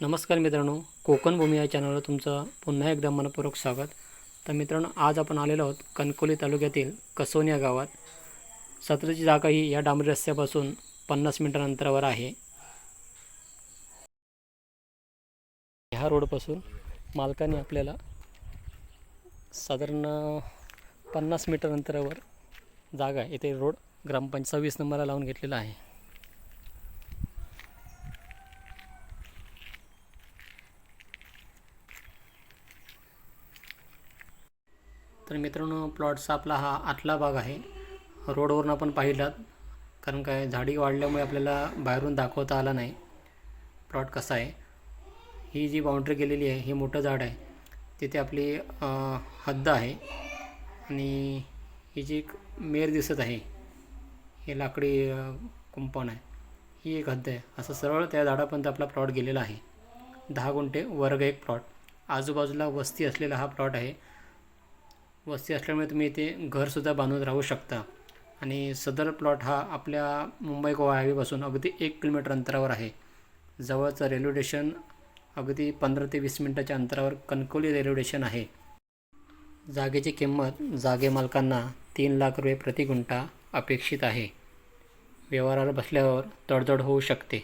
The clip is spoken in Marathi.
नमस्कार मित्रांनो, कोकण भूमी या चॅनलवर तुमचं पुन्हा एकदा मनपूर्वक स्वागत। तर मित्रांनो, आज आपण आलेलो आहोत कणकवली तालुक्यातील कसोन या गावात। सत्राची जागा ही या डांबरी रस्त्यापासून 50 मिनिटां अंतरावर आहे। ह्या रोडपासून मालकाने आपल्याला साधारण 50 मीटर अंतरावर जागा आहे। इथे रोड ग्रामपंचायत 26 नंबरला लावून घेतलेला आहे। तर मित्रांनो, प्लॉटचा आपला हा आतला भाग आहे। रोडवरून आपण पाहिलात, कारण काय झाडी वाढल्यामुळे आपल्याला बाहेरून दाखवता आला नाही प्लॉट कसा आहे। ही जी बाउंड्री केलेली आहे, हे मोठं झाड आहे, तिथे आपली हद्द आहे। आणि ही जी एक मेर दिसत आहे, हे लाकडी कुंपण आहे, ही एक हद्द आहे। असं सरळ त्या झाडापर्यंत आपला प्लॉट गेलेला आहे। 10 गुंठे वर्ग एक प्लॉट। आजूबाजूला वस्ती असलेला हा प्लॉट आहे। वस्ती असल्यामुळे तुम्ही इथे घरसुद्धा बांधून राहू शकता। आणि सदर प्लॉट हा आपल्या मुंबई गोवा हायवेपासून अगदी 1 किलोमीटर अंतरावर आहे। जवळचं रेल्वे स्टेशन अगदी 15 ते 20 मिनिटाच्या अंतरावर कणकवली रेल्वे स्टेशन आहे। जागेची किंमत जागे मालकांना 3 लाख रुपये प्रति गुंठा अपेक्षित आहे। व्यवहाराला बसल्यावर तडजोड होऊ शकते।